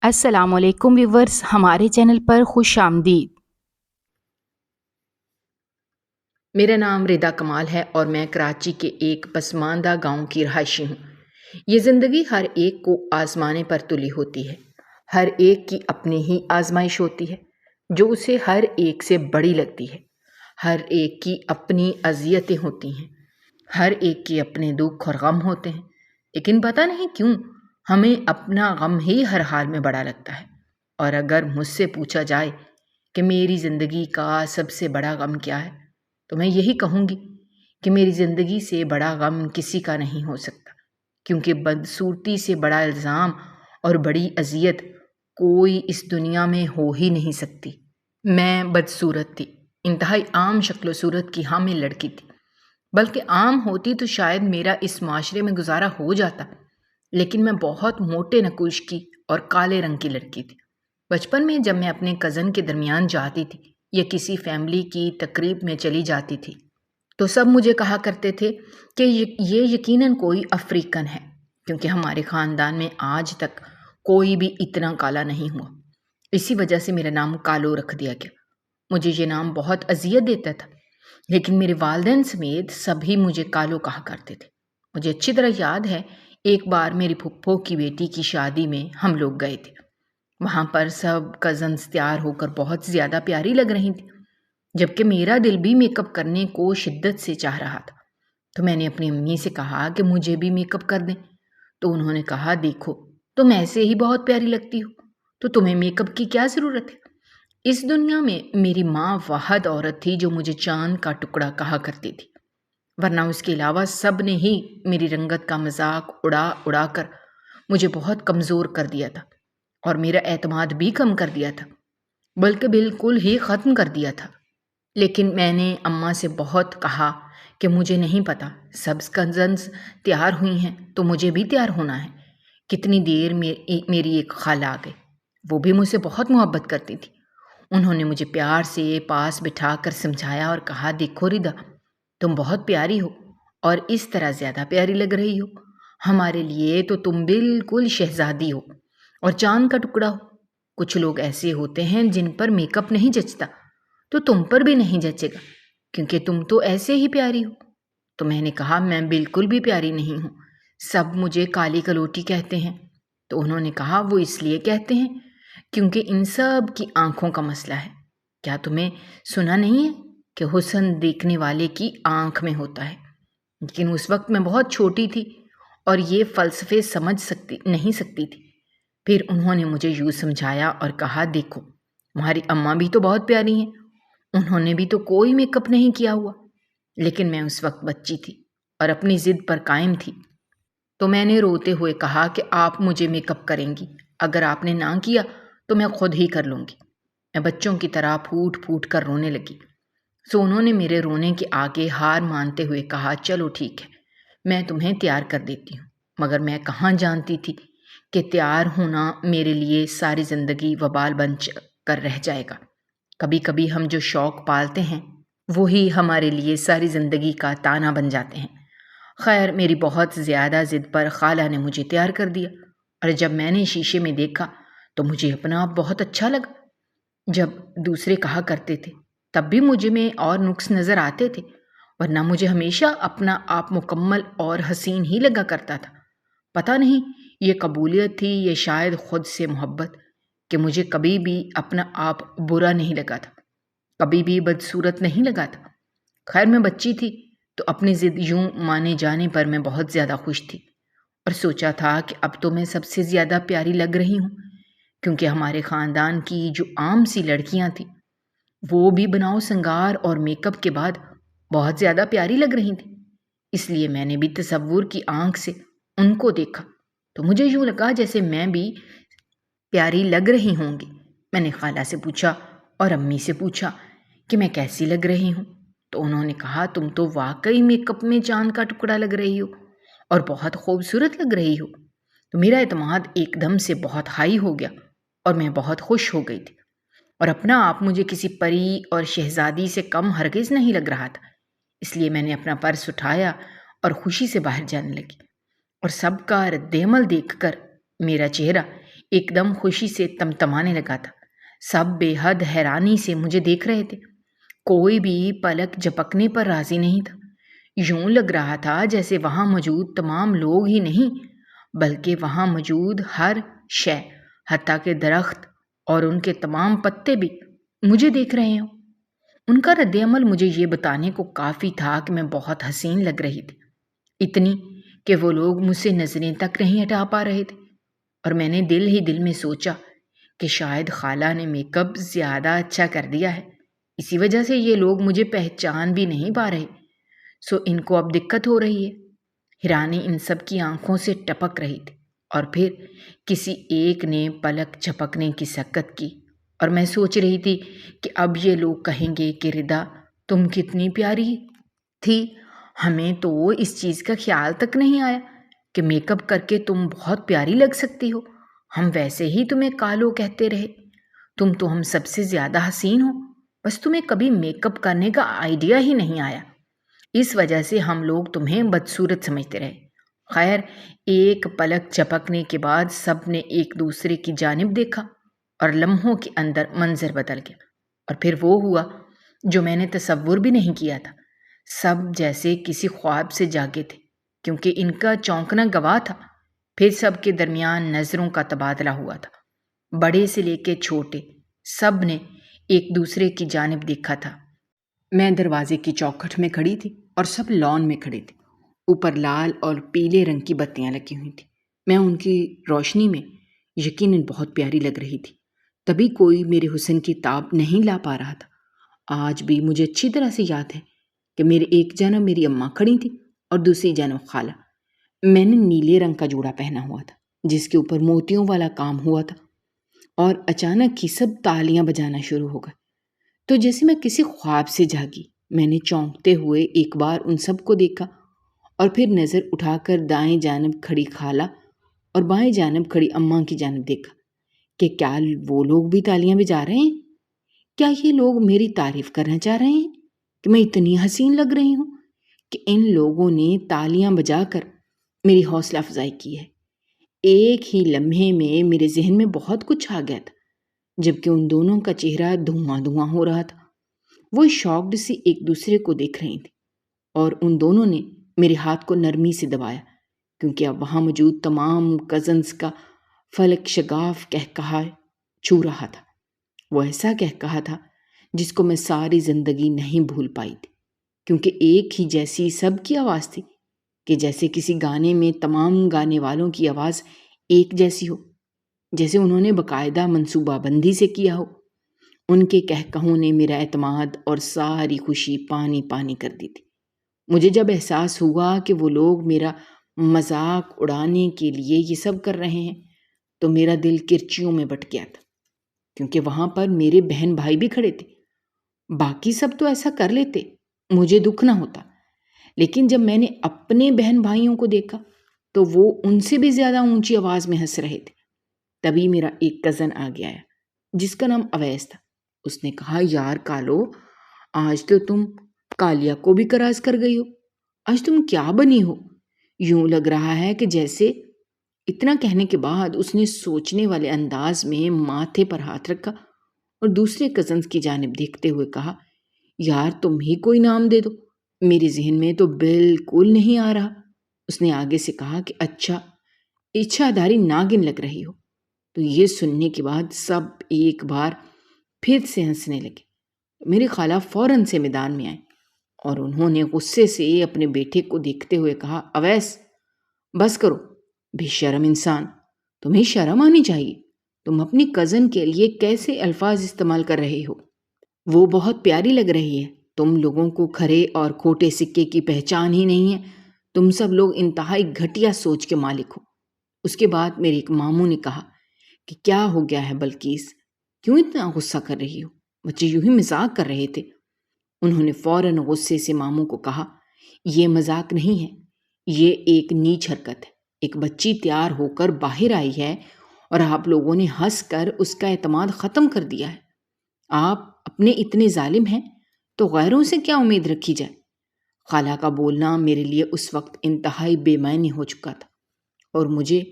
السلام علیکم ویورز، ہمارے چینل پر خوش آمدید۔ میرا نام ردا کمال ہے اور میں کراچی کے ایک پسماندہ گاؤں کی رہائشی ہوں۔ یہ زندگی ہر ایک کو آزمانے پر تلی ہوتی ہے۔ ہر ایک کی اپنی ہی آزمائش ہوتی ہے جو اسے ہر ایک سے بڑی لگتی ہے۔ ہر ایک کی اپنی اذیتیں ہوتی ہیں۔ ہر ایک کے اپنے دکھ اور غم ہوتے ہیں، لیکن پتہ نہیں کیوں ہمیں اپنا غم ہی ہر حال میں بڑا لگتا ہے۔ اور اگر مجھ سے پوچھا جائے کہ میری زندگی کا سب سے بڑا غم کیا ہے، تو میں یہی کہوں گی کہ میری زندگی سے بڑا غم کسی کا نہیں ہو سکتا، کیونکہ بدصورتی سے بڑا الزام اور بڑی اذیت کوئی اس دنیا میں ہو ہی نہیں سکتی۔ میں بدصورت تھی، انتہائی عام شکل و صورت کی حامل لڑکی تھی۔ بلکہ عام ہوتی تو شاید میرا اس معاشرے میں گزارا ہو جاتا، لیکن میں بہت موٹے نکوش کی اور کالے رنگ کی لڑکی تھی۔ بچپن میں جب میں اپنے کزن کے درمیان جاتی تھی یا کسی فیملی کی تقریب میں چلی جاتی تھی تو سب مجھے کہا کرتے تھے کہ یہ یقیناً کوئی افریقن ہے، کیونکہ ہمارے خاندان میں آج تک کوئی بھی اتنا کالا نہیں ہوا۔ اسی وجہ سے میرا نام کالو رکھ دیا گیا۔ مجھے یہ نام بہت اذیت دیتا تھا، لیکن میرے والدین سمیت سبھی مجھے کالو کہا کرتے تھے۔ مجھے اچھی طرح یاد ہے، ایک بار میری پھپھو کی بیٹی کی شادی میں ہم لوگ گئے تھے۔ وہاں پر سب کزنز تیار ہو کر بہت زیادہ پیاری لگ رہی تھی، جبکہ میرا دل بھی میک اپ کرنے کو شدت سے چاہ رہا تھا۔ تو میں نے اپنی امی سے کہا کہ مجھے بھی میک اپ کر دیں، تو انہوں نے کہا دیکھو تم ایسے ہی بہت پیاری لگتی ہو، تو تمہیں میک اپ کی کیا ضرورت ہے۔ اس دنیا میں میری ماں واحد عورت تھی جو مجھے چاند کا ٹکڑا کہا کرتی تھی، ورنہ اس کے علاوہ سب نے ہی میری رنگت کا مذاق اڑا اڑا کر مجھے بہت کمزور کر دیا تھا اور میرا اعتماد بھی کم کر دیا تھا، بلکہ بالکل ہی ختم کر دیا تھا۔ لیکن میں نے اماں سے بہت کہا کہ مجھے نہیں پتا، سب کزنز تیار ہوئی ہیں تو مجھے بھی تیار ہونا ہے۔ کتنی دیر میری ایک خالہ آ گئی، وہ بھی مجھ سے بہت محبت کرتی تھی۔ انہوں نے مجھے پیار سے پاس بٹھا کر سمجھایا اور کہا دیکھو ردا، تم بہت پیاری ہو اور اس طرح زیادہ پیاری لگ رہی ہو۔ ہمارے لیے تو تم بالکل شہزادی ہو اور چاند کا ٹکڑا ہو۔ کچھ لوگ ایسے ہوتے ہیں جن پر میک اپ نہیں جچتا، تو تم پر بھی نہیں جچے گا، کیونکہ تم تو ایسے ہی پیاری ہو۔ تو میں نے کہا میں بالکل بھی پیاری نہیں ہوں، سب مجھے کالی کلوٹی کہتے ہیں۔ تو انہوں نے کہا وہ اس لیے کہتے ہیں کیونکہ ان سب کی آنکھوں کا مسئلہ ہے۔ کیا تمہیں سنا نہیں ہے کہ حسن دیکھنے والے کی آنکھ میں ہوتا ہے؟ لیکن اس وقت میں بہت چھوٹی تھی اور یہ فلسفے سمجھ نہیں سکتی تھی۔ پھر انہوں نے مجھے یوں سمجھایا اور کہا دیکھو تمہاری اماں بھی تو بہت پیاری ہیں، انہوں نے بھی تو کوئی میک اپ نہیں کیا ہوا۔ لیکن میں اس وقت بچی تھی اور اپنی ضد پر قائم تھی، تو میں نے روتے ہوئے کہا کہ آپ مجھے میک اپ کریں گی، اگر آپ نے نہ کیا تو میں خود ہی کر لوں گی۔ میں بچوں کی طرح پھوٹ پھوٹ کر رونے لگی۔ سو انہوں نے میرے رونے کے آگے ہار مانتے ہوئے کہا چلو ٹھیک ہے، میں تمہیں تیار کر دیتی ہوں۔ مگر میں کہاں جانتی تھی کہ تیار ہونا میرے لیے ساری زندگی وبال بن کر رہ جائے گا۔ کبھی کبھی ہم جو شوق پالتے ہیں وہی ہمارے لیے ساری زندگی کا تانا بن جاتے ہیں۔ خیر، میری بہت زیادہ ضد پر خالہ نے مجھے تیار کر دیا، اور جب میں نے شیشے میں دیکھا تو مجھے اپنا آپ بہت اچھا لگا۔ جب دوسرے کہا کرتے تھے تب بھی مجھے میں اور نقص نظر آتے تھے، ورنہ مجھے ہمیشہ اپنا آپ مکمل اور حسین ہی لگا کرتا تھا۔ پتہ نہیں یہ قبولیت تھی یا شاید خود سے محبت کہ مجھے کبھی بھی اپنا آپ برا نہیں لگا تھا، کبھی بھی بدصورت نہیں لگا تھا۔ خیر، میں بچی تھی تو اپنی ضد یوں مانے جانے پر میں بہت زیادہ خوش تھی اور سوچا تھا کہ اب تو میں سب سے زیادہ پیاری لگ رہی ہوں، کیونکہ ہمارے خاندان کی جو عام سی لڑکیاں تھیں وہ بھی بناؤ سنگار اور میک اپ کے بعد بہت زیادہ پیاری لگ رہی تھیں۔ اس لیے میں نے بھی تصور کی آنکھ سے ان کو دیکھا تو مجھے یوں لگا جیسے میں بھی پیاری لگ رہی ہوں گی۔ میں نے خالہ سے پوچھا اور امی سے پوچھا کہ میں کیسی لگ رہی ہوں، تو انہوں نے کہا تم تو واقعی میک اپ میں چاند کا ٹکڑا لگ رہی ہو اور بہت خوبصورت لگ رہی ہو۔ تو میرا اعتماد ایک دم سے بہت ہائی ہو گیا اور میں بہت خوش ہو گئی تھی، اور اپنا آپ مجھے کسی پری اور شہزادی سے کم ہرگز نہیں لگ رہا تھا۔ اس لیے میں نے اپنا پرس اٹھایا اور خوشی سے باہر جانے لگی، اور سب کا رد عمل دیکھ کر میرا چہرہ ایک دم خوشی سے تمتمانے لگا تھا۔ سب بے حد حیرانی سے مجھے دیکھ رہے تھے، کوئی بھی پلک جھپکنے پر راضی نہیں تھا۔ یوں لگ رہا تھا جیسے وہاں موجود تمام لوگ ہی نہیں بلکہ وہاں موجود ہر شے، حتیٰ کہ درخت اور ان کے تمام پتے بھی مجھے دیکھ رہے ہوں۔ ان کا رد عمل مجھے یہ بتانے کو کافی تھا کہ میں بہت حسین لگ رہی تھی، اتنی کہ وہ لوگ مجھ سے نظریں تک نہیں ہٹا پا رہے تھے۔ اور میں نے دل ہی دل میں سوچا کہ شاید خالہ نے میک اپ زیادہ اچھا کر دیا ہے، اسی وجہ سے یہ لوگ مجھے پہچان بھی نہیں پا رہے، سو ان کو اب دقت ہو رہی ہے۔ حیرانی ان سب کی آنکھوں سے ٹپک رہی تھی، اور پھر کسی ایک نے پلک جھپکنے کی سکت کی، اور میں سوچ رہی تھی کہ اب یہ لوگ کہیں گے کہ ردا تم کتنی پیاری تھی، ہمیں تو اس چیز کا خیال تک نہیں آیا کہ میک اپ کر کے تم بہت پیاری لگ سکتی ہو، ہم ویسے ہی تمہیں کالو کہتے رہے، تم تو ہم سب سے زیادہ حسین ہو، بس تمہیں کبھی میک اپ کرنے کا آئیڈیا ہی نہیں آیا، اس وجہ سے ہم لوگ تمہیں بدصورت سمجھتے رہے۔ خیر، ایک پلک جھپکنے کے بعد سب نے ایک دوسرے کی جانب دیکھا اور لمحوں کے اندر منظر بدل گیا، اور پھر وہ ہوا جو میں نے تصور بھی نہیں کیا تھا۔ سب جیسے کسی خواب سے جاگے تھے، کیونکہ ان کا چونکنا گواہ تھا۔ پھر سب کے درمیان نظروں کا تبادلہ ہوا تھا، بڑے سے لے کے چھوٹے سب نے ایک دوسرے کی جانب دیکھا تھا۔ میں دروازے کی چوکھٹ میں کھڑی تھی اور سب لان میں کھڑے تھے، اوپر لال اور پیلے رنگ کی بتیاں لگی ہوئی تھیں، میں ان کی روشنی میں یقیناً بہت پیاری لگ رہی تھی، تبھی کوئی میرے حسن کی تاب نہیں لا پا رہا تھا۔ آج بھی مجھے اچھی طرح سے یاد ہے کہ میرے ایک جانب میری اماں کھڑی تھی اور دوسری جانب خالہ۔ میں نے نیلے رنگ کا جوڑا پہنا ہوا تھا جس کے اوپر موتیوں والا کام ہوا تھا، اور اچانک ہی سب تالیاں بجانا شروع ہو گئے، تو جیسے میں کسی خواب سے جاگی۔ میں نے چونکتے ہوئے ایک بار ان سب کو دیکھا اور پھر نظر اٹھا کر دائیں جانب کھڑی خالہ اور بائیں جانب کھڑی اماں کی جانب دیکھا کہ کیا وہ لوگ بھی تالیاں بجا رہے ہیں؟ کیا یہ لوگ میری تعریف کرنا چاہ رہے ہیں کہ میں اتنی حسین لگ رہی ہوں کہ ان لوگوں نے تالیاں بجا کر میری حوصلہ افزائی کی ہے؟ ایک ہی لمحے میں میرے ذہن میں بہت کچھ آ گیا تھا، جبکہ ان دونوں کا چہرہ دھواں دھواں ہو رہا تھا۔ وہ شاکڈ سے ایک دوسرے کو دیکھ رہی تھی، اور ان دونوں نے میرے ہاتھ کو نرمی سے دبایا، کیونکہ اب وہاں موجود تمام کزنز کا فلک شگاف کہکہا چھو رہا تھا۔ وہ ایسا کہکہا تھا جس کو میں ساری زندگی نہیں بھول پائی تھی، کیونکہ ایک ہی جیسی سب کی آواز تھی، کہ جیسے کسی گانے میں تمام گانے والوں کی آواز ایک جیسی ہو، جیسے انہوں نے باقاعدہ منصوبہ بندی سے کیا ہو۔ ان کے کہکہوں نے میرا اعتماد اور ساری خوشی پانی پانی کر دی تھی۔ مجھے جب احساس ہوا کہ وہ لوگ میرا مذاق اڑانے کے لیے یہ سب کر رہے ہیں تو میرا دل کرچیوں میں بٹ گیا تھا، کیونکہ وہاں پر میرے بہن بھائی بھی کھڑے تھے۔ باقی سب تو ایسا کر لیتے، مجھے دکھ نہ ہوتا، لیکن جب میں نے اپنے بہن بھائیوں کو دیکھا تو وہ ان سے بھی زیادہ اونچی آواز میں ہنس رہے تھے۔ تبھی میرا ایک کزن آگے آیا جس کا نام اویس تھا۔ اس نے کہا، یار کالو، آج تو تم کالیا کو بھی کراس کر گئی ہو، آج تم کیا بنی ہو؟ یوں لگ رہا ہے کہ جیسے… اتنا کہنے کے بعد اس نے سوچنے والے انداز میں ماتھے پر ہاتھ رکھا اور دوسرے کزنز کی جانب دیکھتے ہوئے کہا، یار تم ہی کوئی نام دے دو، میرے ذہن میں تو بالکل نہیں آ رہا۔ اس نے آگے سے کہا کہ اچھا، اچھاداری ناگن لگ رہی ہو۔ تو یہ سننے کے بعد سب ایک بار پھر سے ہنسنے لگے۔ میری خالہ فوراً سے میدان میں آئے اور انہوں نے غصے سے اپنے بیٹے کو دیکھتے ہوئے کہا، اویس بس کرو، بے شرم انسان، تمہیں شرم آنی چاہیے، تم اپنی کزن کے لیے کیسے الفاظ استعمال کر رہے ہو؟ وہ بہت پیاری لگ رہی ہے، تم لوگوں کو کھرے اور کھوٹے سکے کی پہچان ہی نہیں ہے، تم سب لوگ انتہائی گھٹیا سوچ کے مالک ہو۔ اس کے بعد میرے ایک ماموں نے کہا کہ کیا ہو گیا ہے بلقیس، کیوں اتنا غصہ کر رہی ہو؟ بچے یوں ہی مذاق کر رہے تھے۔ انہوں نے فوراً غصے سے ماموں کو کہا، یہ مذاق نہیں ہے، یہ ایک نیچ حرکت ہے۔ ایک بچی تیار ہو کر باہر آئی ہے اور آپ لوگوں نے ہنس کر اس کا اعتماد ختم کر دیا ہے۔ آپ اپنے اتنے ظالم ہیں تو غیروں سے کیا امید رکھی جائے؟ خالہ کا بولنا میرے لیے اس وقت انتہائی بے معنی ہو چکا تھا، اور مجھے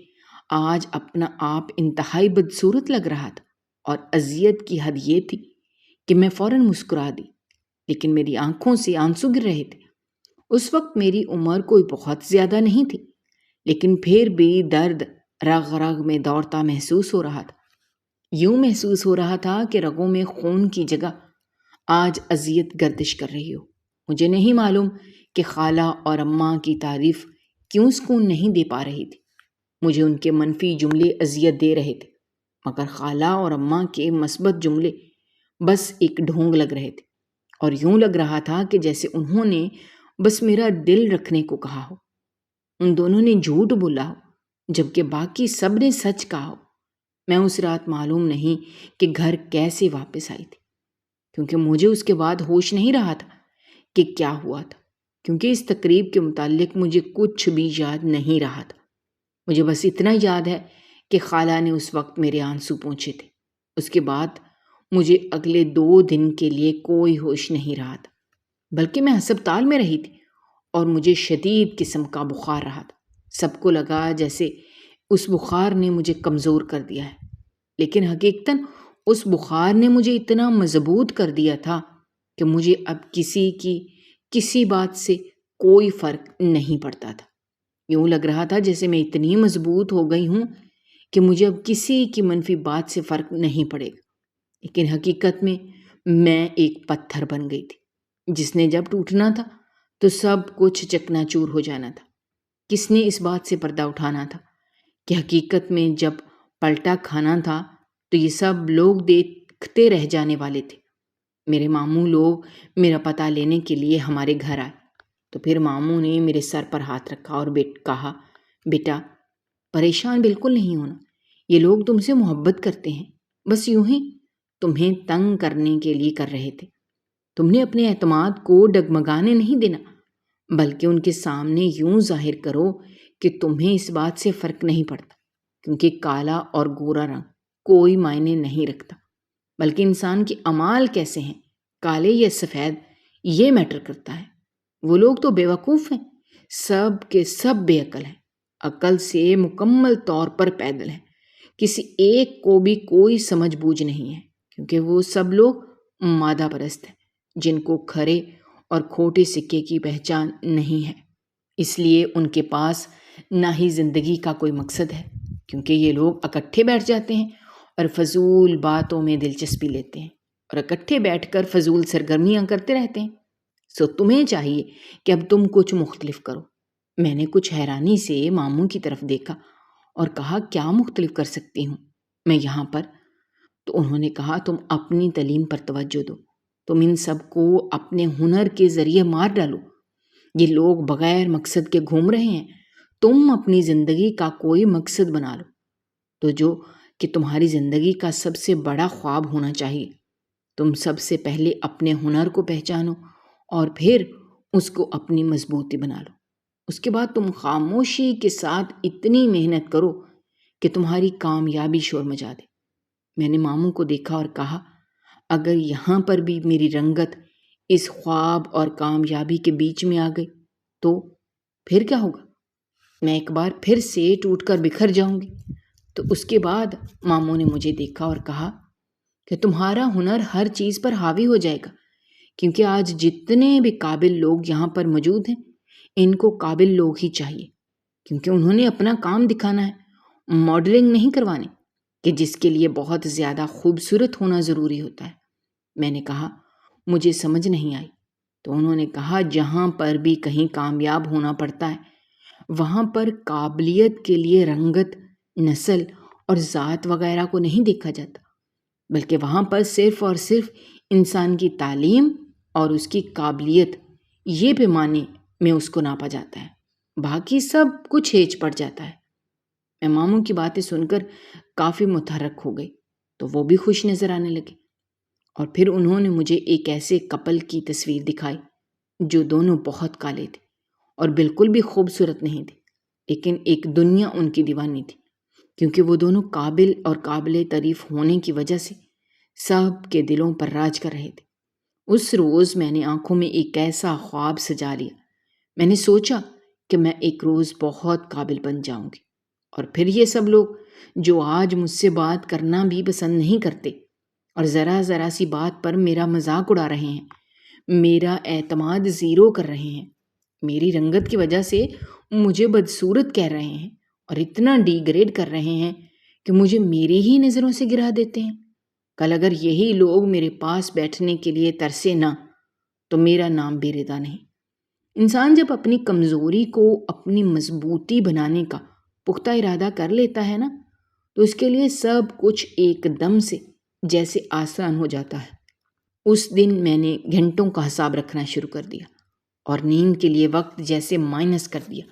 آج اپنا آپ انتہائی بدصورت لگ رہا تھا اور اذیت کی حد یہ تھی کہ میں فوراً مسکرا دی، لیکن میری آنکھوں سے آنسو گر رہے تھے۔ اس وقت میری عمر کوئی بہت زیادہ نہیں تھی، لیکن پھر بھی درد رگ رگ میں دوڑتا محسوس ہو رہا تھا۔ یوں محسوس ہو رہا تھا کہ رگوں میں خون کی جگہ آج اذیت گردش کر رہی ہو۔ مجھے نہیں معلوم کہ خالہ اور اماں کی تعریف کیوں سکون نہیں دے پا رہی تھی۔ مجھے ان کے منفی جملے اذیت دے رہے تھے، مگر خالہ اور اماں کے مثبت جملے بس ایک ڈھونگ لگ رہے تھے، اور یوں لگ رہا تھا کہ جیسے انہوں نے بس میرا دل رکھنے کو کہا ہو۔ ان دونوں نے جھوٹ بولا ہو، جبکہ باقی سب نے سچ کہا ہو۔ میں اس رات معلوم نہیں کہ گھر کیسے واپس آئی تھی، کیونکہ مجھے اس کے بعد ہوش نہیں رہا تھا کہ کیا ہوا تھا، کیونکہ اس تقریب کے متعلق مجھے کچھ بھی یاد نہیں رہا تھا۔ مجھے بس اتنا یاد ہے کہ خالہ نے اس وقت میرے آنسو پونچھے تھے۔ اس کے بعد مجھے اگلے 2 دن کے لیے کوئی ہوش نہیں رہا تھا، بلکہ میں ہسپتال میں رہی تھی اور مجھے شدید قسم کا بخار رہا تھا۔ سب کو لگا جیسے اس بخار نے مجھے کمزور کر دیا ہے، لیکن حقیقتاً اس بخار نے مجھے اتنا مضبوط کر دیا تھا کہ مجھے اب کسی بات سے کوئی فرق نہیں پڑتا تھا۔ یوں لگ رہا تھا جیسے میں اتنی مضبوط ہو گئی ہوں کہ مجھے اب کسی کی منفی بات سے فرق نہیں پڑے گا، لیکن حقیقت میں ایک پتھر بن گئی تھی، جس نے جب ٹوٹنا تھا تو سب کچھ چکنا چور ہو جانا تھا۔ کس نے اس بات سے پردہ اٹھانا تھا کہ حقیقت میں جب پلٹا کھانا تھا تو یہ سب لوگ دیکھتے رہ جانے والے تھے۔ میرے ماموں لوگ میرا پتہ لینے کے لیے ہمارے گھر آئے تو پھر ماموں نے میرے سر پر ہاتھ رکھا اور کہا، بیٹا پریشان بالکل نہیں ہونا، یہ لوگ تم سے محبت کرتے ہیں، بس یوں ہی تمہیں تنگ کرنے کے لیے کر رہے تھے۔ تم نے اپنے اعتماد کو ڈگمگانے نہیں دینا، بلکہ ان کے سامنے یوں ظاہر کرو کہ تمہیں اس بات سے فرق نہیں پڑتا، کیونکہ کالا اور گورا رنگ کوئی معنی نہیں رکھتا، بلکہ انسان کے اعمال کیسے ہیں، کالے یا سفید، یہ میٹر کرتا ہے۔ وہ لوگ تو بے وقوف ہیں، سب کے سب بے عقل ہیں، عقل سے مکمل طور پر پیدل ہیں، کسی ایک کو بھی کوئی سمجھ بوجھ نہیں ہے، کیونکہ وہ سب لوگ مادہ پرست ہیں جن کو کھرے اور کھوٹے سکے کی پہچان نہیں ہے۔ اس لیے ان کے پاس نہ ہی زندگی کا کوئی مقصد ہے، کیونکہ یہ لوگ اکٹھے بیٹھ جاتے ہیں اور فضول باتوں میں دلچسپی لیتے ہیں اور اکٹھے بیٹھ کر فضول سرگرمیاں کرتے رہتے ہیں۔ سو تمہیں چاہیے کہ اب تم کچھ مختلف کرو۔ میں نے کچھ حیرانی سے ماموں کی طرف دیکھا اور کہا، کیا مختلف کر سکتی ہوں میں یہاں پر؟ تو انہوں نے کہا، تم اپنی تعلیم پر توجہ دو، تم ان سب کو اپنے ہنر کے ذریعے مار ڈالو۔ یہ لوگ بغیر مقصد کے گھوم رہے ہیں، تم اپنی زندگی کا کوئی مقصد بنا لو، تو جو کہ تمہاری زندگی کا سب سے بڑا خواب ہونا چاہیے۔ تم سب سے پہلے اپنے ہنر کو پہچانو اور پھر اس کو اپنی مضبوطی بنا لو۔ اس کے بعد تم خاموشی کے ساتھ اتنی محنت کرو کہ تمہاری کامیابی شور مچا دے۔ میں نے ماموں کو دیکھا اور کہا، اگر یہاں پر بھی میری رنگت اس خواب اور کامیابی کے بیچ میں آ گئی تو پھر کیا ہوگا؟ میں ایک بار پھر سے ٹوٹ کر بکھر جاؤں گی۔ تو اس کے بعد ماموں نے مجھے دیکھا اور کہا کہ تمہارا ہنر ہر چیز پر حاوی ہو جائے گا، کیونکہ آج جتنے بھی قابل لوگ یہاں پر موجود ہیں ان کو قابل لوگ ہی چاہیے، کیونکہ انہوں نے اپنا کام دکھانا ہے، ماڈلنگ نہیں کروانی، کہ جس کے لیے بہت زیادہ خوبصورت ہونا ضروری ہوتا ہے۔ میں نے کہا، مجھے سمجھ نہیں آئی۔ تو انہوں نے کہا، جہاں پر بھی کہیں کامیاب ہونا پڑتا ہے وہاں پر قابلیت کے لیے رنگت، نسل اور ذات وغیرہ کو نہیں دیکھا جاتا، بلکہ وہاں پر صرف اور صرف انسان کی تعلیم اور اس کی قابلیت، یہ پیمانے میں اس کو ناپا جاتا ہے، باقی سب کچھ ہیج پڑ جاتا ہے۔ میں ماموں کی باتیں سن کر کافی متحرک ہو گئی تو وہ بھی خوش نظر آنے لگے، اور پھر انہوں نے مجھے ایک ایسے کپل کی تصویر دکھائی جو دونوں بہت کالے تھے اور بالکل بھی خوبصورت نہیں تھے، لیکن ایک دنیا ان کی دیوانی تھی، کیونکہ وہ دونوں قابل اور قابل تعریف ہونے کی وجہ سے سب کے دلوں پر راج کر رہے تھے۔ اس روز میں نے آنکھوں میں ایک ایسا خواب سجا لیا، میں نے سوچا کہ میں ایک روز بہت قابل بن جاؤں گی اور پھر یہ سب لوگ جو آج مجھ سے بات کرنا بھی پسند نہیں کرتے اور ذرا ذرا سی بات پر میرا مذاق اڑا رہے ہیں، میرا اعتماد زیرو کر رہے ہیں، میری رنگت کی وجہ سے مجھے بدصورت کہہ رہے ہیں اور اتنا ڈی گریڈ کر رہے ہیں کہ مجھے میری ہی نظروں سے گرا دیتے ہیں۔ کل اگر یہی لوگ میرے پاس بیٹھنے کے لیے ترسے نہ تو میرا نام بھی رضا نہیں۔ انسان جب اپنی کمزوری کو اپنی مضبوطی بنانے کا پختہ ارادہ کر لیتا ہے نا، تو اس کے لیے سب کچھ ایک دم سے جیسے آسان ہو جاتا ہے۔ اس دن میں نے گھنٹوں کا حساب رکھنا شروع کر دیا اور نیند کے لیے وقت جیسے مائنس کر دیا۔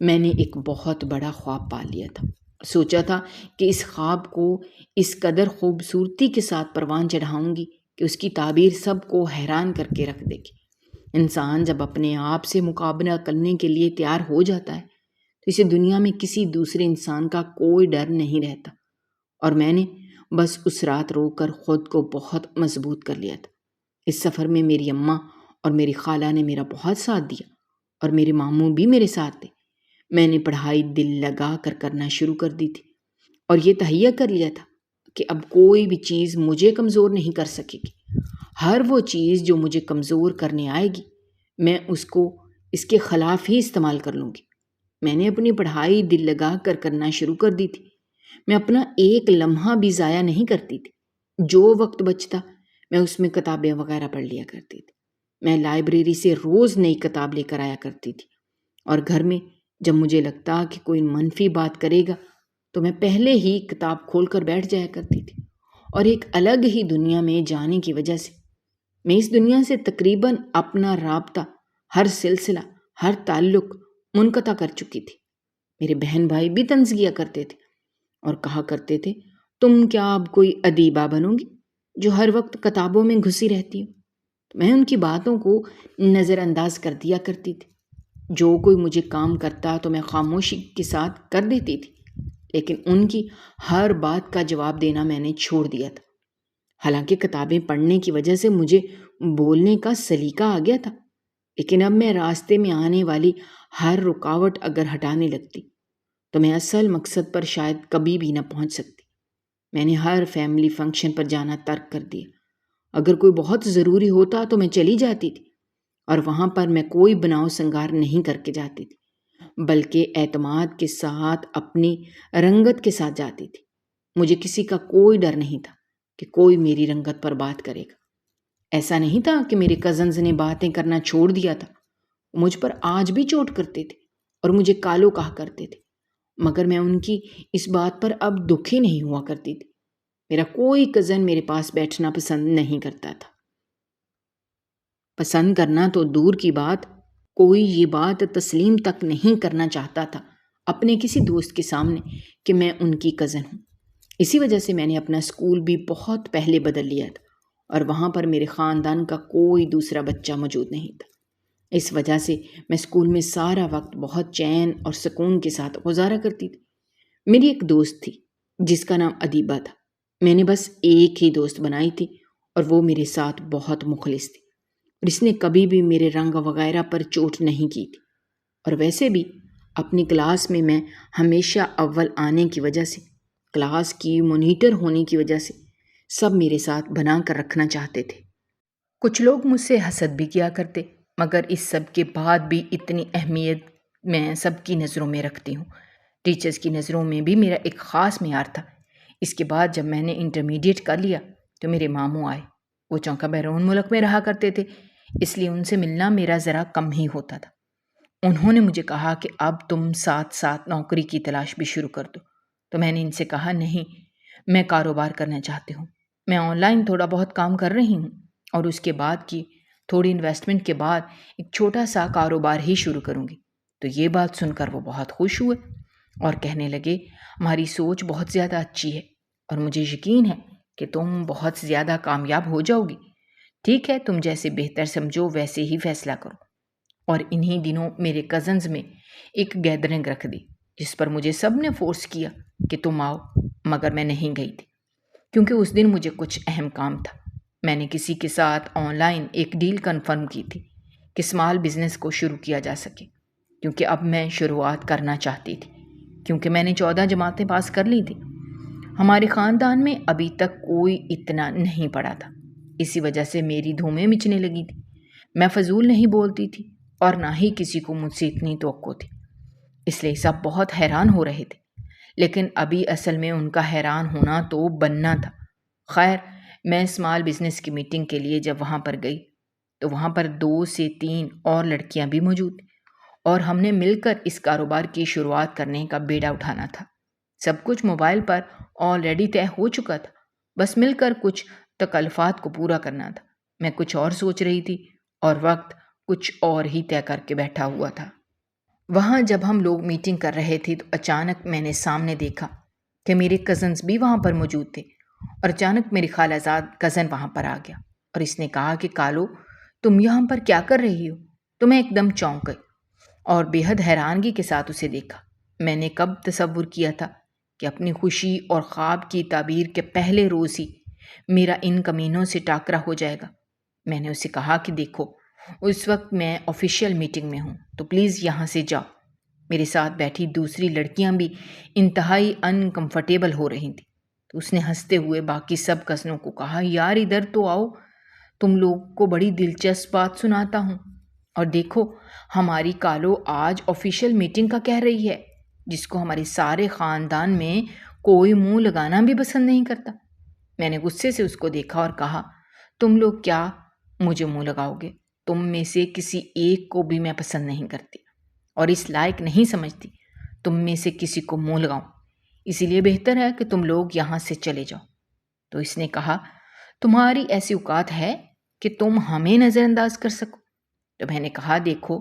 میں نے ایک بہت بڑا خواب پال لیا تھا، سوچا تھا کہ اس خواب کو اس قدر خوبصورتی کے ساتھ پروان چڑھاؤں گی کہ اس کی تعبیر سب کو حیران کر کے رکھ دے گی۔ انسان جب اپنے آپ سے مقابلہ کرنے کے لیے تیار ہو جاتا ہے تو اسے دنیا میں کسی دوسرے انسان کا کوئی ڈر نہیں رہتا، اور میں نے بس اس رات رو کر خود کو بہت مضبوط کر لیا تھا۔ اس سفر میں میری اماں اور میری خالہ نے میرا بہت ساتھ دیا اور میرے ماموں بھی میرے ساتھ تھے۔ میں نے پڑھائی دل لگا کر کرنا شروع کر دی تھی اور یہ تہیہ کر لیا تھا کہ اب کوئی بھی چیز مجھے کمزور نہیں کر سکے گی۔ ہر وہ چیز جو مجھے کمزور کرنے آئے گی میں اس کو اس کے خلاف ہی استعمال کر لوں گی۔ میں نے اپنی پڑھائی دل لگا کر کرنا شروع کر دی تھی۔ میں اپنا ایک لمحہ بھی ضائع نہیں کرتی تھی۔ جو وقت بچتا میں اس میں کتابیں وغیرہ پڑھ لیا کرتی تھی۔ میں لائبریری سے روز نئی کتاب لے کر آیا کرتی تھی، اور گھر میں جب مجھے لگتا کہ کوئی منفی بات کرے گا تو میں پہلے ہی کتاب کھول کر بیٹھ جایا کرتی تھی، اور ایک الگ ہی دنیا میں جانے کی وجہ سے میں اس دنیا سے تقریباً اپنا رابطہ، ہر سلسلہ، ہر تعلق منقطع کر چکی تھی۔ میرے بہن بھائی بھی طنز کیا کرتے تھے اور کہا کرتے تھے، تم کیا اب کوئی ادیبہ بنو گی جو ہر وقت کتابوں میں گھسی رہتی ہو؟ تو میں ان کی باتوں کو نظر انداز کر دیا کرتی تھی۔ جو کوئی مجھے کام کرتا تو میں خاموشی کے ساتھ کر دیتی تھی، لیکن ان کی ہر بات کا جواب دینا میں نے چھوڑ دیا تھا۔ حالانکہ کتابیں پڑھنے کی وجہ سے مجھے بولنے کا سلیقہ آ گیا تھا، لیکن اب میں راستے میں آنے والی ہر رکاوٹ اگر ہٹانے لگتی تو میں اصل مقصد پر شاید کبھی بھی نہ پہنچ سکتی۔ میں نے ہر فیملی فنکشن پر جانا ترک کر دیا۔ اگر کوئی بہت ضروری ہوتا تو میں چلی جاتی تھی، اور وہاں پر میں کوئی بناؤ سنگار نہیں کر کے جاتی تھی، بلکہ اعتماد کے ساتھ اپنی رنگت کے ساتھ جاتی تھی۔ مجھے کسی کا کوئی ڈر نہیں تھا کہ کوئی میری رنگت پر بات کرے گا۔ ایسا نہیں تھا کہ میرے کزنز نے باتیں کرنا چھوڑ دیا تھا، مجھ پر آج بھی چوٹ کرتے تھے اور مجھے کالو کہا کرتے تھے، مگر میں ان کی اس بات پر اب دکھی نہیں ہوا کرتی تھی۔ میرا کوئی کزن میرے پاس بیٹھنا پسند نہیں کرتا تھا۔ پسند کرنا تو دور کی بات، کوئی یہ بات تسلیم تک نہیں کرنا چاہتا تھا اپنے کسی دوست کے سامنے کہ میں ان کی کزن ہوں۔ اسی وجہ سے میں نے اپنا اسکول بھی بہت پہلے بدل لیا تھا، اور وہاں پر میرے خاندان کا کوئی دوسرا بچہ موجود نہیں تھا۔ اس وجہ سے میں اسکول میں سارا وقت بہت چین اور سکون کے ساتھ گزارا کرتی تھی۔ میری ایک دوست تھی جس کا نام ادیبہ تھا۔ میں نے بس ایک ہی دوست بنائی تھی، اور وہ میرے ساتھ بہت مخلص تھی، اور اس نے کبھی بھی میرے رنگ وغیرہ پر چوٹ نہیں کی تھی۔ اور ویسے بھی اپنی کلاس میں میں ہمیشہ اول آنے کی وجہ سے، کلاس کی مونیٹر ہونے کی وجہ سے سب میرے ساتھ بنا کر رکھنا چاہتے تھے۔ کچھ لوگ مجھ سے حسد بھی کیا کرتے، مگر اس سب کے بعد بھی اتنی اہمیت میں سب کی نظروں میں رکھتی ہوں۔ ٹیچرز کی نظروں میں بھی میرا ایک خاص معیار تھا۔ اس کے بعد جب میں نے انٹرمیڈیٹ کر لیا تو میرے ماموں آئے۔ وہ چونکہ بیرون ملک میں رہا کرتے تھے، اس لیے ان سے ملنا میرا ذرا کم ہی ہوتا تھا۔ انہوں نے مجھے کہا کہ اب تم ساتھ ساتھ نوکری کی تلاش بھی شروع کر دو۔ تو میں نے ان سے کہا، نہیں، میں کاروبار کرنا چاہتی ہوں۔ میں آن لائن تھوڑا بہت کام کر رہی ہوں، اور اس کے بعد کی تھوڑی انویسٹمنٹ کے بعد ایک چھوٹا سا کاروبار ہی شروع کروں گی۔ تو یہ بات سن کر وہ بہت خوش ہوئے اور کہنے لگے، ہماری سوچ بہت زیادہ اچھی ہے اور مجھے یقین ہے کہ تم بہت زیادہ کامیاب ہو جاؤ گی۔ ٹھیک ہے، تم جیسے بہتر سمجھو ویسے ہی فیصلہ کرو۔ اور انہی دنوں میرے کزنز میں ایک گیدرنگ رکھ دی جس پر مجھے سب نے فورس کیا کہ تم آؤ، مگر میں نہیں گئی تھی کیونکہ اس دن مجھے کچھ اہم کام تھا۔ میں نے کسی کے ساتھ آن لائن ایک ڈیل کنفرم کی تھی کہ اسمال بزنس کو شروع کیا جا سکے، کیونکہ اب میں شروعات کرنا چاہتی تھی، کیونکہ میں نے 14 جماعتیں پاس کر لی تھیں۔ ہمارے خاندان میں ابھی تک کوئی اتنا نہیں پڑھا تھا، اسی وجہ سے میری دھومیں مچنے لگی تھی۔ میں فضول نہیں بولتی تھی اور نہ ہی کسی کو مجھ سے اتنی توقع تھی، اس لیے سب بہت حیران ہو رہے تھے، لیکن ابھی اصل میں ان کا حیران ہونا تو بننا تھا۔ خیر، میں اسمال بزنس کی میٹنگ کے لیے جب وہاں پر گئی تو وہاں پر 2 سے 3 اور لڑکیاں بھی موجود تھیں اور ہم نے مل کر اس کاروبار کی شروعات کرنے کا بیڑا اٹھانا تھا۔ سب کچھ موبائل پر آلریڈی طے ہو چکا تھا، بس مل کر کچھ تکلفات کو پورا کرنا تھا۔ میں کچھ اور سوچ رہی تھی اور وقت کچھ اور ہی طے کر کے بیٹھا ہوا تھا۔ وہاں جب ہم لوگ میٹنگ کر رہے تھے تو اچانک میں نے سامنے دیکھا کہ میرے کزنز بھی وہاں پر موجود تھے، اور اچانک میری خالہ زاد کزن وہاں پر آ گیا اور اس نے کہا کہ کالو، تم یہاں پر کیا کر رہی ہو؟ تو میں ایک دم چونک گئی اور بے حد حیرانگی کے ساتھ اسے دیکھا۔ میں نے کب تصور کیا تھا کہ اپنی خوشی اور خواب کی تعبیر کے پہلے روز ہی میرا ان کمینوں سے ٹاکرا ہو جائے گا۔ میں نے اسے کہا کہ دیکھو، اس وقت میں آفیشیل میٹنگ میں ہوں تو پلیز یہاں سے جاؤ۔ میرے ساتھ بیٹھی دوسری لڑکیاں بھی انتہائی انکمفرٹیبل ہو رہی تھیں، تو اس نے ہنستے ہوئے باقی سب کزنوں کو کہا، یار ادھر تو آؤ، تم لوگ کو بڑی دلچسپ بات سناتا ہوں۔ اور دیکھو، ہماری کالو آج آفیشیل میٹنگ کا کہہ رہی ہے، جس کو ہمارے سارے خاندان میں کوئی منہ لگانا بھی پسند نہیں کرتا۔ میں نے غصے سے اس کو دیکھا اور کہا، تم لوگ کیا مجھے منہ لگاؤ گے؟ تم میں سے کسی ایک کو بھی میں پسند نہیں کرتی اور اس لائق نہیں سمجھتی تم میں سے کسی کو منہ لگاؤں، اسی لیے بہتر ہے کہ تم لوگ یہاں سے چلے جاؤ۔ تو اس نے کہا، تمہاری ایسی اوقات ہے کہ تم ہمیں نظر انداز کر سکو؟ تو میں نے کہا، دیکھو،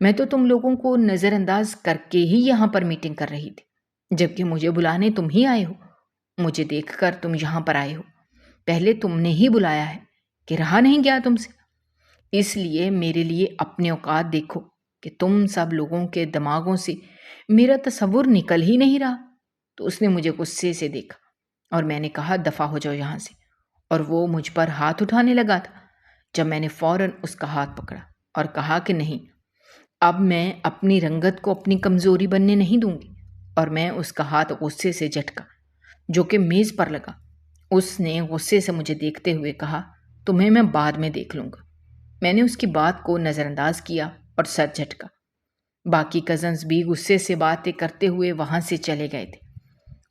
میں تو تم لوگوں کو نظر انداز کر کے ہی یہاں پر میٹنگ کر رہی تھی، جبکہ مجھے بلانے تم ہی آئے ہو۔ مجھے دیکھ کر تم یہاں پر آئے ہو، پہلے تم نے ہی بلایا ہے کہ رہا نہیں گیا تم سے، اس لیے میرے لیے اپنے اوقات دیکھو کہ تم سب لوگوں کے دماغوں سے میرا تصور نکل ہی نہیں رہا۔ تو اس نے مجھے غصے سے دیکھا اور میں نے کہا، دفع ہو جاؤ یہاں سے، اور وہ مجھ پر ہاتھ اٹھانے لگا تھا جب میں نے فوراً اس کا ہاتھ پکڑا اور کہا کہ نہیں، اب میں اپنی رنگت کو اپنی کمزوری بننے نہیں دوں گی، اور میں اس کا ہاتھ غصے سے جھٹکا جو کہ میز پر لگا۔ اس نے غصے سے مجھے دیکھتے ہوئے کہا، تمہیں میں بعد میں دیکھ لوں گا۔ میں نے اس کی بات کو نظر انداز کیا اور سر جھٹکا۔ باقی کزنز بھی غصے سے باتیں کرتے ہوئے وہاں سے چلے گئے تھے،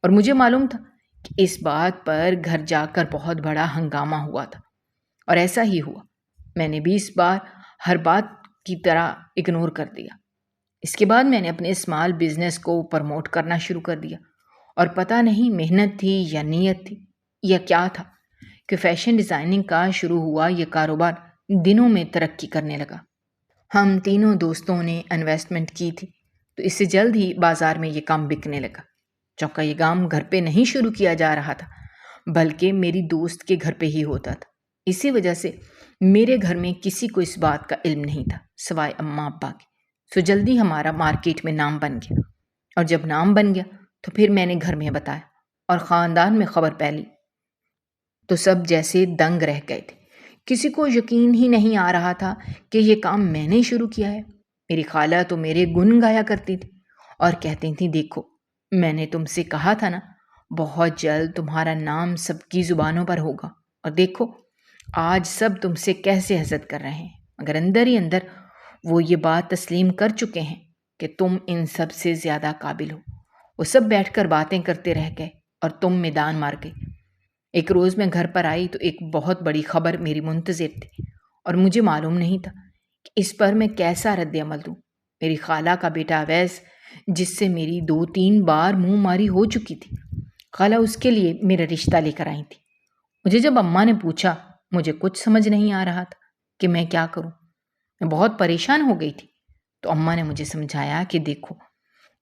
اور مجھے معلوم تھا کہ اس بات پر گھر جا کر بہت بڑا ہنگامہ ہوا تھا، اور ایسا ہی ہوا۔ میں نے بھی اس بار ہر بات کی طرح اگنور کر دیا۔ اس کے بعد میں نے اپنے اسمال بزنس کو پروموٹ کرنا شروع کر دیا، اور پتہ نہیں محنت تھی یا نیت تھی یا کیا تھا کہ فیشن ڈیزائننگ کا شروع ہوا یہ کاروبار دنوں میں ترقی کرنے لگا۔ ہم تینوں دوستوں نے انویسٹمنٹ کی تھی، تو اس سے جلد ہی بازار میں یہ کام بکنے لگا۔ چونکہ یہ کام گھر پہ نہیں شروع کیا جا رہا تھا، بلکہ میری دوست کے گھر پہ ہی ہوتا تھا، اسی وجہ سے میرے گھر میں کسی کو اس بات کا علم نہیں تھا سوائے اماں ابا کے۔ سو جلدی ہمارا مارکیٹ میں نام بن گیا، اور جب نام بن گیا تو پھر میں نے گھر میں بتایا اور خاندان میں خبر پھیلی تو سب جیسے دنگ رہ گئے تھے۔ کسی کو یقین ہی نہیں آ رہا تھا کہ یہ کام میں نے شروع کیا ہے۔ میری خالہ تو میرے گن گایا کرتی تھی اور کہتی تھی، دیکھو، میں نے تم سے کہا تھا نا، بہت جلد تمہارا نام سب کی زبانوں پر ہوگا، اور دیکھو آج سب تم سے کیسے حسد کر رہے ہیں، مگر اندر ہی اندر وہ یہ بات تسلیم کر چکے ہیں کہ تم ان سب سے زیادہ قابل ہو۔ وہ سب بیٹھ کر باتیں کرتے رہ گئے اور تم میدان مار گئی۔ ایک روز میں گھر پر آئی تو ایک بہت بڑی خبر میری منتظر تھی، اور مجھے معلوم نہیں تھا کہ اس پر میں کیسا رد عمل دوں۔ میری خالہ کا بیٹا اویس، جس سے میری 2-3 بار منہ ماری ہو چکی تھی، خالہ اس کے لیے میرا رشتہ لے کر آئی تھی۔ مجھے جب اماں نے پوچھا، مجھے کچھ سمجھ نہیں آ رہا تھا کہ میں کیا کروں۔ میں بہت پریشان ہو گئی تھی، تو اماں نے مجھے سمجھایا کہ دیکھو،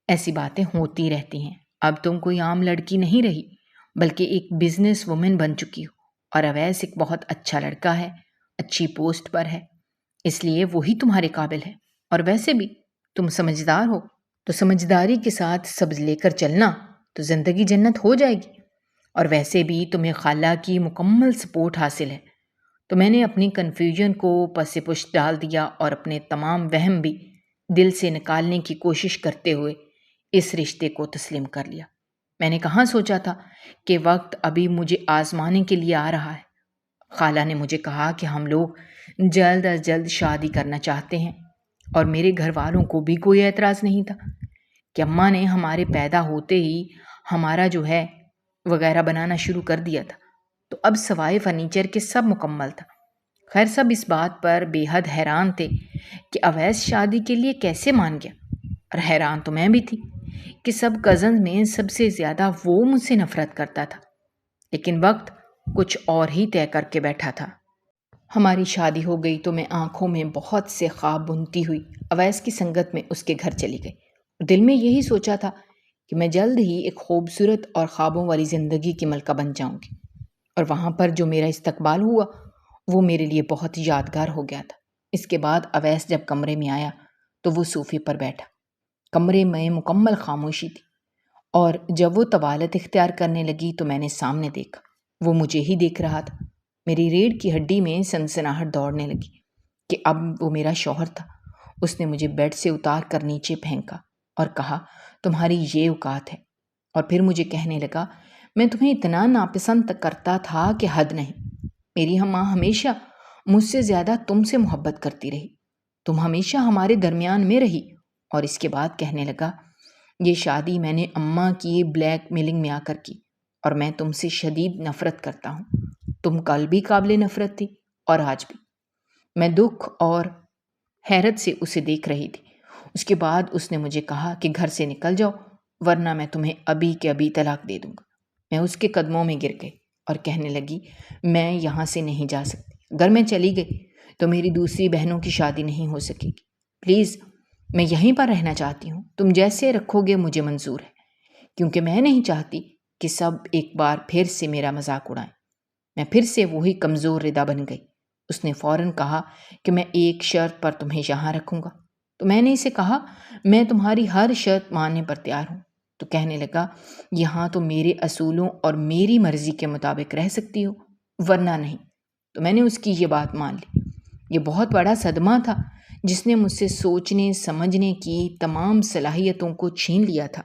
ایسی باتیں ہوتی رہتی ہیں، اب تم کوئی عام لڑکی نہیں رہی بلکہ ایک بزنس وومن بن چکی ہو، اور اویس ایک بہت اچھا لڑکا ہے، اچھی پوسٹ پر ہے، اس لیے وہی تمہارے قابل ہے، اور ویسے بھی تم سمجھدار ہو، تو سمجھداری کے ساتھ سبز لے کر چلنا تو زندگی جنت ہو جائے گی، اور ویسے بھی تمہیں خالہ کی مکمل سپورٹ حاصل ہے۔ تو میں نے اپنی کنفیوژن کو پس پشت ڈال دیا اور اپنے تمام وہم بھی دل سے نکالنے کی کوشش کرتے ہوئے اس رشتے کو تسلیم کر لیا۔ میں نے کہاں سوچا تھا کہ وقت ابھی مجھے آزمانے کے لیے آ رہا ہے۔ خالہ نے مجھے کہا کہ ہم لوگ جلد از جلد شادی کرنا چاہتے ہیں، اور میرے گھر والوں کو بھی کوئی اعتراض نہیں تھا کہ اماں نے ہمارے پیدا ہوتے ہی ہمارا جو ہے وغیرہ بنانا شروع کر دیا تھا، تو اب سوائے فرنیچر کے سب مکمل تھا۔ خیر، سب اس بات پر بے حد حیران تھے کہ اویس شادی کے لیے کیسے مان گیا، اور حیران تو میں بھی تھی کہ سب کزن میں سب سے زیادہ وہ مجھ سے نفرت کرتا تھا۔ لیکن وقت کچھ اور ہی طے کر کے بیٹھا تھا۔ ہماری شادی ہو گئی تو میں آنکھوں میں بہت سے خواب بنتی ہوئی اویس کی سنگت میں اس کے گھر چلی گئی۔ دل میں یہی سوچا تھا کہ میں جلد ہی ایک خوبصورت اور خوابوں والی زندگی کی ملکہ بن جاؤں گی، اور وہاں پر جو میرا استقبال ہوا وہ میرے لیے بہت یادگار ہو گیا تھا۔ اس کے بعد اویس جب کمرے میں آیا تو وہ صوفے پر بیٹھا۔ کمرے میں مکمل خاموشی تھی، اور جب وہ طوالت اختیار کرنے لگی تو میں نے سامنے دیکھا، وہ مجھے ہی دیکھ رہا تھا۔ میری ریڑھ کی ہڈی میں سنسناہٹ دوڑنے لگی کہ اب وہ میرا شوہر تھا۔ اس نے مجھے بیڈ سے اتار کر نیچے پھینکا اور کہا، تمہاری یہ اوقات ہے، اور پھر مجھے کہنے لگا، میں تمہیں اتنا ناپسند کرتا تھا کہ حد نہیں۔ میری ماں ہمیشہ مجھ سے زیادہ تم سے محبت کرتی رہی، تم ہمیشہ ہمارے درمیان میں رہی۔ اور اس کے بعد کہنے لگا، یہ شادی میں نے اماں کی بلیک میلنگ میں آ کر کی، اور میں تم سے شدید نفرت کرتا ہوں۔ تم کل بھی قابل نفرت تھی اور آج بھی۔ میں دکھ اور حیرت سے اسے دیکھ رہی تھی۔ اس کے بعد اس نے مجھے کہا کہ گھر سے نکل جاؤ، ورنہ میں تمہیں ابھی کے ابھی طلاق دے دوں گا۔ میں اس کے قدموں میں گر گئی اور کہنے لگی، میں یہاں سے نہیں جا سکتی۔ اگر میں چلی گئی تو میری دوسری بہنوں کی شادی نہیں ہو سکے گی۔ پلیز، میں یہیں پر رہنا چاہتی ہوں، تم جیسے رکھو گے مجھے منظور ہے، کیونکہ میں نہیں چاہتی کہ سب ایک بار پھر سے میرا مذاق اڑائیں۔ میں پھر سے وہی کمزور ردا بن گئی۔ اس نے فوراً کہا کہ میں ایک شرط پر تمہیں یہاں رکھوں گا۔ تو میں نے اسے کہا، میں تمہاری ہر شرط ماننے پر تیار ہوں۔ تو کہنے لگا، یہاں تو میرے اصولوں اور میری مرضی کے مطابق رہ سکتی ہو، ورنہ نہیں۔ تو میں نے اس کی یہ بات مان لی۔ یہ بہت بڑا صدمہ تھا جس نے مجھ سے سوچنے سمجھنے کی تمام صلاحیتوں کو چھین لیا تھا۔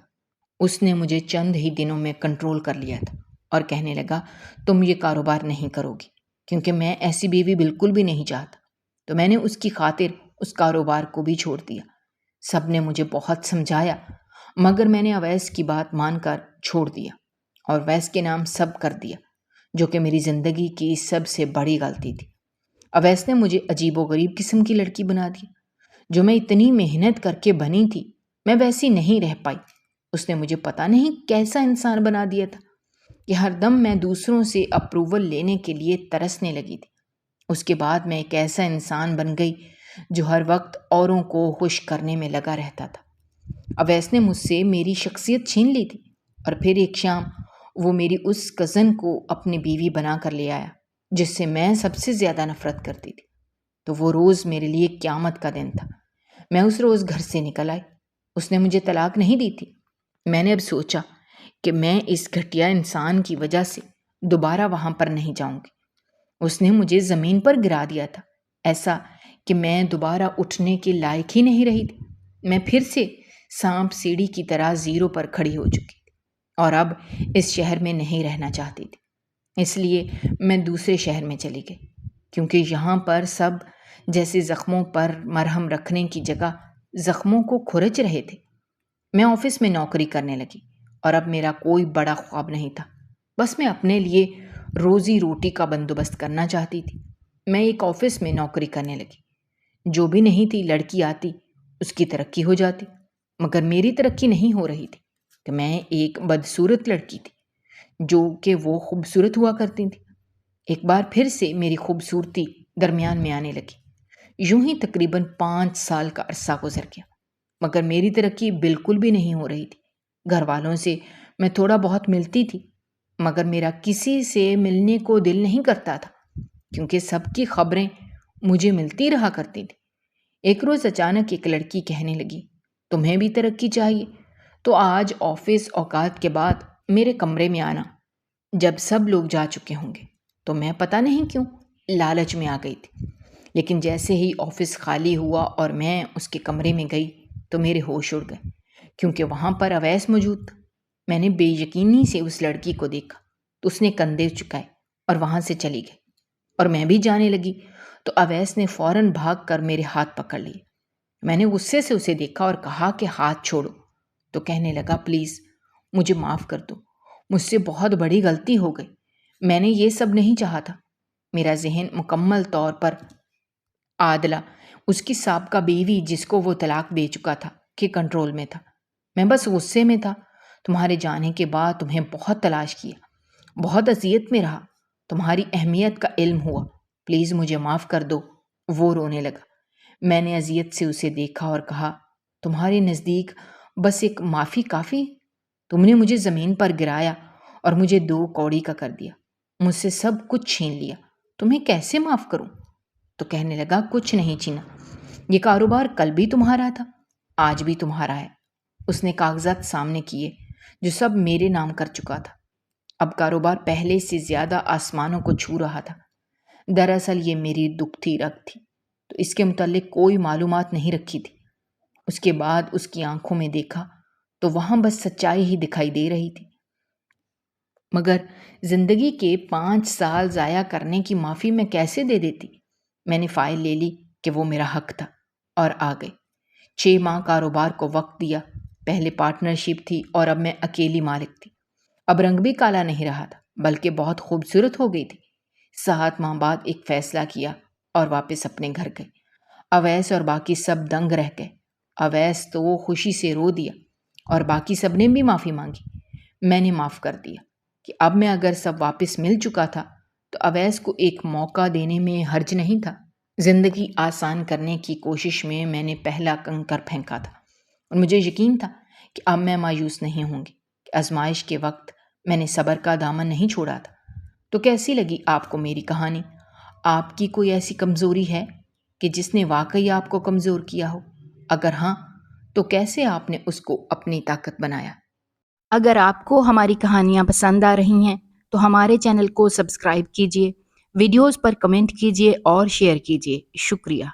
اس نے مجھے چند ہی دنوں میں کنٹرول کر لیا تھا اور کہنے لگا، تم یہ کاروبار نہیں کرو گی، کیونکہ میں ایسی بیوی بالکل بھی نہیں چاہتا۔ تو میں نے اس کی خاطر اس کاروبار کو بھی چھوڑ دیا۔ سب نے مجھے بہت سمجھایا، مگر میں نے اویس کی بات مان کر چھوڑ دیا اور اویس کے نام سب کر دیا، جو کہ میری زندگی کی سب سے بڑی غلطی تھی۔ اویس نے مجھے عجیب و غریب قسم کی لڑکی بنا دیا۔ جو میں اتنی محنت کر کے بنی تھی، میں ویسی نہیں رہ پائی۔ اس نے مجھے پتہ نہیں کیسا انسان بنا دیا تھا کہ ہر دم میں دوسروں سے اپروول لینے کے لیے ترسنے لگی تھی۔ اس کے بعد میں ایک ایسا انسان بن گئی جو ہر وقت اوروں کو خوش کرنے میں لگا رہتا تھا۔ اویس نے مجھ سے میری شخصیت چھین لی تھی، اور پھر ایک شام وہ میری اس کزن کو اپنی بیوی بنا کر لے آیا جس سے میں سب سے زیادہ نفرت کرتی تھی۔ تو وہ روز میرے لیے قیامت کا دن تھا۔ میں اس روز گھر سے نکل آئی۔ اس نے مجھے طلاق نہیں دی تھی۔ میں نے اب سوچا کہ میں اس گھٹیا انسان کی وجہ سے دوبارہ وہاں پر نہیں جاؤں گی۔ اس نے مجھے زمین پر گرا دیا تھا، ایسا کہ میں دوبارہ اٹھنے کے لائق ہی نہیں رہی تھی۔ میں پھر سے سانپ سیڑھی کی طرح زیرو پر کھڑی ہو چکی تھی، اور اب اس شہر میں نہیں رہنا چاہتی تھی۔ اس لیے میں دوسرے شہر میں چلی گئی، کیونکہ یہاں پر سب جیسے زخموں پر مرہم رکھنے کی جگہ زخموں کو کھرچ رہے تھے۔ میں آفس میں نوکری کرنے لگی، اور اب میرا کوئی بڑا خواب نہیں تھا، بس میں اپنے لیے روزی روٹی کا بندوبست کرنا چاہتی تھی۔ میں ایک آفس میں نوکری کرنے لگی۔ جو بھی نہیں تھی لڑکی آتی اس کی ترقی ہو جاتی، مگر میری ترقی نہیں ہو رہی تھی کہ میں ایک بدصورت لڑکی تھی جو کہ وہ خوبصورت ہوا کرتی تھی۔ ایک بار پھر سے میری خوبصورتی درمیان میں آنے لگی۔ یوں ہی تقریباً 5 سال کا عرصہ گزر گیا، مگر میری ترقی بالکل بھی نہیں ہو رہی تھی۔ گھر والوں سے میں تھوڑا بہت ملتی تھی، مگر میرا کسی سے ملنے کو دل نہیں کرتا تھا، کیونکہ سب کی خبریں مجھے ملتی رہا کرتی تھی۔ ایک روز اچانک ایک لڑکی کہنے لگی، تمہیں بھی ترقی چاہیے تو آج آفس اوقات کے بعد میرے کمرے میں آنا، جب سب لوگ جا چکے ہوں گے۔ تو میں پتہ نہیں کیوں لالچ میں آ گئی تھی، لیکن جیسے ہی آفس خالی ہوا اور میں اس کے کمرے میں گئی تو میرے ہوش اڑ گئے، کیونکہ وہاں پر اویس موجود تھا۔ میں نے بے یقینی سے اس لڑکی کو دیکھا تو اس نے کندھے چکائے اور وہاں سے چلی گئی، اور میں بھی جانے لگی تو اویس نے فوراً بھاگ کر میرے ہاتھ پکڑ لیے۔ میں نے غصے سے اسے دیکھا اور کہا کہ ہاتھ چھوڑو، تو کہنے لگا پلیز مجھے معاف کر دو، مجھ سے بہت بڑی غلطی ہو گئی، میں نے یہ سب نہیں چاہا تھا۔ میرا ذہن مکمل طور پر عادلہ، اس کی سابقہ بیوی جس کو وہ طلاق دے چکا تھا، کے کنٹرول میں تھا۔ میں بس غصے میں تھا۔ تمہارے جانے کے بعد تمہیں بہت تلاش کیا، بہت اذیت میں رہا، تمہاری اہمیت کا علم ہوا، پلیز مجھے معاف کر دو۔ وہ رونے لگا۔ میں نے اذیت سے اسے دیکھا اور کہا تمہارے نزدیک بس ایک معافی کافی؟ تم نے مجھے زمین پر گرایا اور مجھے 2 کوڑی کا کر دیا، مجھ سے سب کچھ چھین لیا، تمہیں کیسے معاف کروں؟ تو کہنے لگا کچھ نہیں چھینا، یہ کاروبار کل بھی تمہارا تھا، آج بھی تمہارا ہے۔ اس نے کاغذات سامنے کیے جو سب میرے نام کر چکا تھا۔ اب کاروبار پہلے سے زیادہ آسمانوں کو چھو رہا تھا۔ دراصل یہ میری دکھتی رگ تھی، تو اس کے متعلق کوئی معلومات نہیں رکھی تھی۔ اس کے بعد اس کی آنکھوں میں دیکھا تو وہاں بس سچائی ہی دکھائی دے رہی تھی۔ مگر زندگی کے 5 سال ضائع کرنے کی معافی میں کیسے دے دیتی؟ میں نے فائل لے لی کہ وہ میرا حق تھا اور آ گئی۔ 6 ماہ کاروبار کو وقت دیا، پہلے پارٹنرشپ تھی اور اب میں اکیلی مالک تھی۔ اب رنگ بھی کالا نہیں رہا تھا بلکہ بہت خوبصورت ہو گئی تھی۔ 7 ماہ بعد ایک فیصلہ کیا اور واپس اپنے گھر گئے۔ اویس اور باقی سب دنگ رہ گئے۔ اویس تو وہ خوشی سے رو دیا اور باقی سب نے بھی معافی مانگی۔ میں نے معاف کر دیا کہ اب میں اگر سب واپس مل چکا تھا تو اویس کو ایک موقع دینے میں حرج نہیں تھا۔ زندگی آسان کرنے کی کوشش میں میں نے پہلا کنکر پھینکا تھا اور مجھے یقین تھا کہ اب میں مایوس نہیں ہوں گی، کہ آزمائش کے وقت میں نے صبر کا دامن نہیں چھوڑا تھا۔ تو کیسی لگی آپ کو میری کہانی؟ آپ کی کوئی ایسی کمزوری ہے کہ جس نے واقعی آپ کو کمزور کیا ہو؟ اگر ہاں تو کیسے آپ نے اس کو اپنی طاقت بنایا؟ اگر آپ کو ہماری کہانیاں پسند آ رہی ہیں تو ہمارے چینل کو سبسکرائب کیجیے، ویڈیوز پر کمنٹ کیجیے اور شیئر کیجیے۔ شکریہ۔